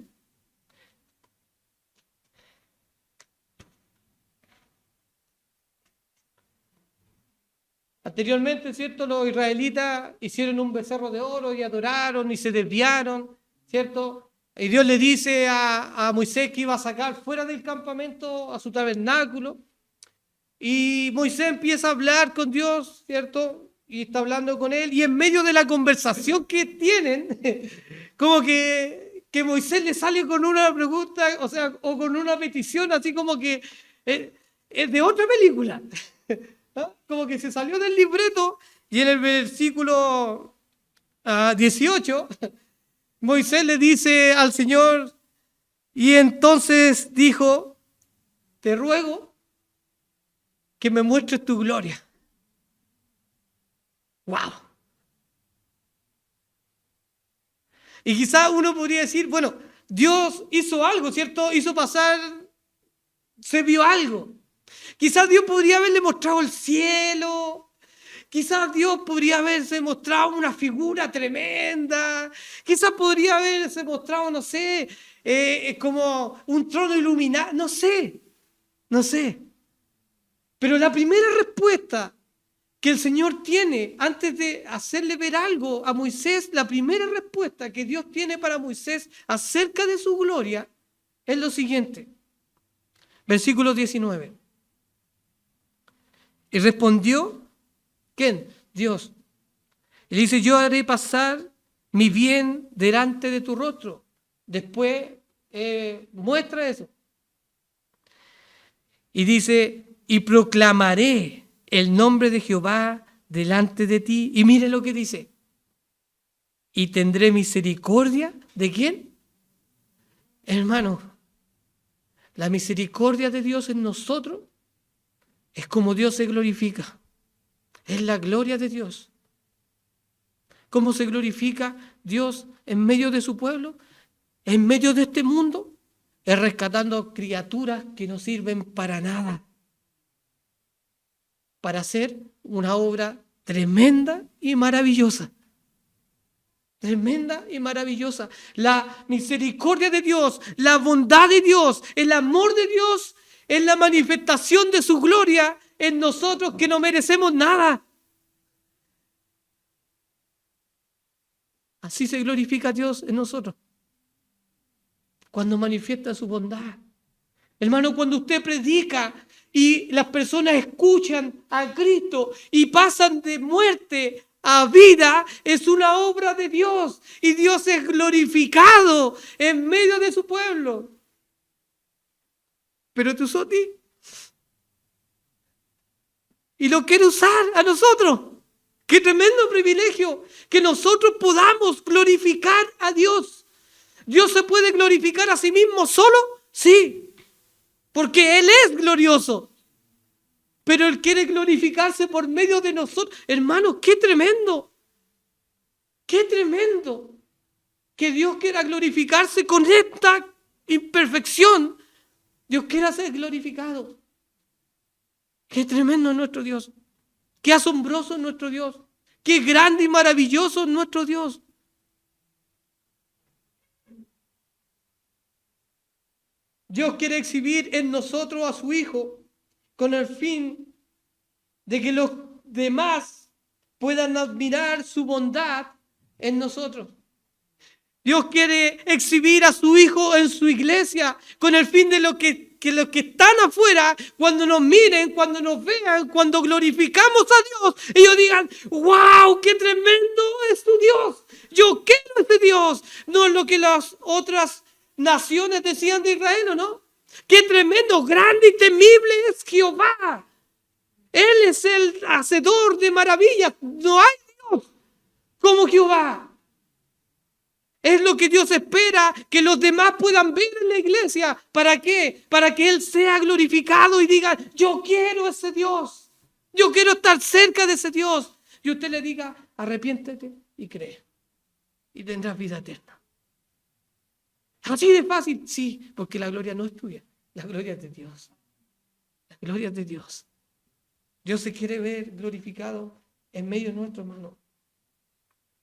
Anteriormente, ¿cierto? Los israelitas hicieron un becerro de oro y adoraron y se desviaron, ¿cierto? Y Dios le dice a Moisés que iba a sacar fuera del campamento a su tabernáculo. Y Moisés empieza a hablar con Dios, ¿cierto? Y está hablando con él. Y en medio de la conversación que tienen, como que Moisés le sale con una pregunta, o sea, o con una petición, así como que es de otra película. ¿Ah? Como que se salió del libreto. Y en el versículo 18, Moisés le dice al Señor, y entonces dijo, te ruego que me muestres tu gloria. ¡Wow! Y quizás uno podría decir, bueno, Dios hizo algo, ¿cierto? Hizo pasar, se vio algo. Quizás Dios podría haberle mostrado el cielo. Quizás Dios podría haberse mostrado una figura tremenda. Quizás podría haberse mostrado, no sé, como un trono iluminado. No sé. Pero la primera respuesta que el Señor tiene antes de hacerle ver algo a Moisés, la primera respuesta que Dios tiene para Moisés acerca de su gloria es lo siguiente. Versículo 19. Y respondió, ¿quién? Dios. Y le dice, yo haré pasar mi bien delante de tu rostro. Después muestra eso. Y dice, y proclamaré el nombre de Jehová delante de ti. Y mire lo que dice. Y tendré misericordia, ¿de quién? Hermano, la misericordia de Dios en nosotros es como Dios se glorifica. Es la gloria de Dios. ¿Cómo se glorifica Dios en medio de su pueblo? En medio de este mundo. Es rescatando criaturas que no sirven para nada. Para hacer una obra tremenda y maravillosa. Tremenda y maravillosa. La misericordia de Dios, la bondad de Dios, el amor de Dios es la manifestación de su gloria en nosotros que no merecemos nada. Así se glorifica a Dios en nosotros. Cuando manifiesta su bondad. Hermano, cuando usted predica y las personas escuchan a Cristo y pasan de muerte a vida, es una obra de Dios. Y Dios es glorificado en medio de su pueblo. Pero tú sos ti. Y lo quiere usar a nosotros. ¡Qué tremendo privilegio! Que nosotros podamos glorificar a Dios. ¿Dios se puede glorificar a sí mismo solo? Sí, porque Él es glorioso. Pero Él quiere glorificarse por medio de nosotros. Hermanos, qué tremendo. Qué tremendo que Dios quiera glorificarse con esta imperfección. Dios quiera ser glorificado. Qué tremendo es nuestro Dios. Qué asombroso es nuestro Dios. Qué grande y maravilloso es nuestro Dios. Dios quiere exhibir en nosotros a su Hijo con el fin de que los demás puedan admirar su bondad en nosotros. Dios quiere exhibir a su Hijo en su iglesia con el fin de que los que están afuera, cuando nos miren, cuando nos vean, cuando glorificamos a Dios, ellos digan, ¡wow! ¡Qué tremendo es tu Dios! Yo quiero ese Dios. No es lo que las otras naciones decían de Israel, ¿o no? ¡Qué tremendo, grande y temible es Jehová! Él es el hacedor de maravillas. No hay Dios como Jehová. Es lo que Dios espera que los demás puedan ver en la iglesia. ¿Para qué? Para que Él sea glorificado y diga, yo quiero ese Dios. Yo quiero estar cerca de ese Dios. Y usted le diga, arrepiéntete y cree. Y tendrás vida eterna. Así de fácil, sí, porque la gloria no es tuya. La gloria es de Dios. La gloria es de Dios. Dios se quiere ver glorificado en medio de nuestro hermano.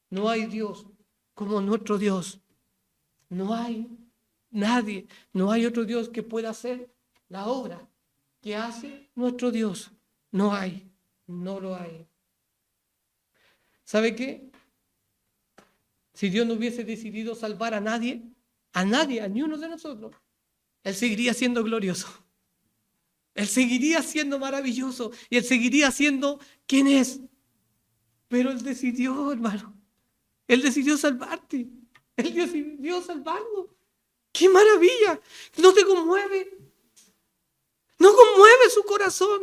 No hay Dios como nuestro Dios. No hay nadie, no hay otro Dios que pueda hacer la obra que hace nuestro Dios. No hay, no lo hay. ¿Sabe qué? Si Dios no hubiese decidido salvar a nadie, a ni uno de nosotros, Él seguiría siendo glorioso. Él seguiría siendo maravilloso y Él seguiría siendo quien es. Pero Él decidió, hermano. Él decidió salvarte. Él decidió salvarnos. ¡Qué maravilla! ¿No te conmueve? ¿No conmueve su corazón?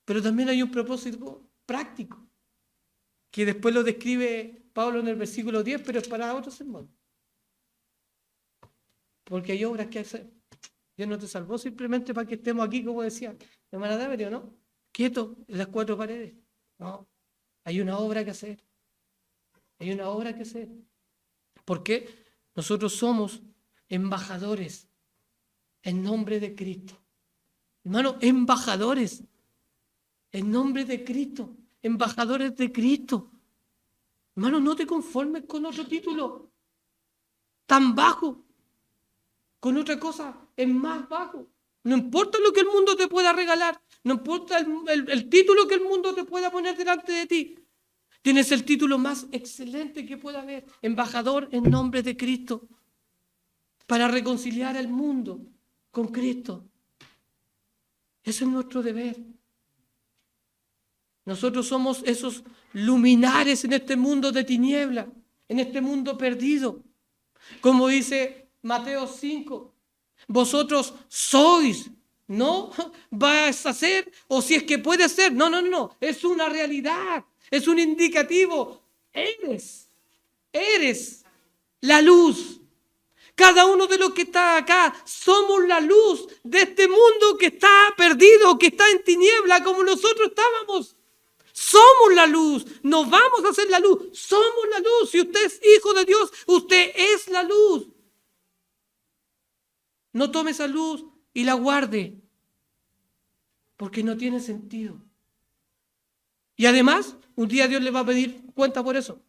Pero también hay un propósito práctico, que después lo describe Pablo en el versículo 10, pero es para otro sermón. Porque hay obras que hacer. Dios no te salvó simplemente para que estemos aquí, como decía hermana David, ¿no? Quieto en las cuatro paredes. No, hay una obra que hacer. Hay una obra que hacer. ¿Por qué? Nosotros somos embajadores en nombre de Cristo. Hermano, embajadores en nombre de Cristo. Embajadores de Cristo. Hermano, no te conformes con otro título tan bajo. Con otra cosa es más bajo. No importa lo que el mundo te pueda regalar. No importa el título que el mundo te pueda poner delante de ti. Tienes el título más excelente que pueda haber. Embajador en nombre de Cristo. Para reconciliar al mundo con Cristo. Ese es nuestro deber. Nosotros somos esos luminares en este mundo de tiniebla, en este mundo perdido. Como dice Mateo 5, vosotros sois, no vas a ser, o si es que puede ser, no, es una realidad, es un indicativo. Eres la luz. Cada uno de los que está acá somos la luz de este mundo que está perdido, que está en tiniebla como nosotros estábamos. Somos la luz, nos vamos a hacer la luz, somos la luz. Si usted es hijo de Dios, usted es la luz. No tome esa luz y la guarde, porque no tiene sentido. Y además, un día Dios le va a pedir cuenta por eso.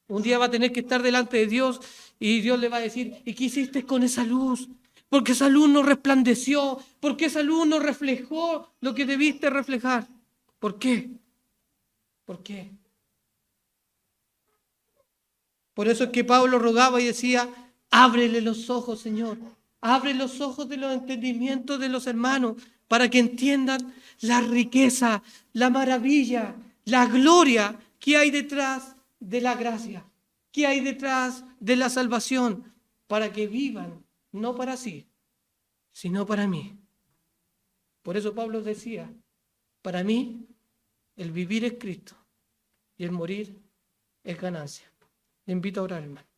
Un día va a tener que estar delante de Dios y Dios le va a decir, ¿y qué hiciste con esa luz? Porque esa luz no resplandeció, porque esa luz no reflejó lo que debiste reflejar. ¿Por qué? ¿Por qué? Por eso es que Pablo rogaba y decía, ábrele los ojos, Señor. Abre los ojos de los entendimientos de los hermanos para que entiendan la riqueza, la maravilla, la gloria que hay detrás de la gracia, que hay detrás de la salvación, para que vivan, no para sí, sino para mí. Por eso Pablo decía, para mí el vivir es Cristo y el morir es ganancia. Le invito a orar, hermano.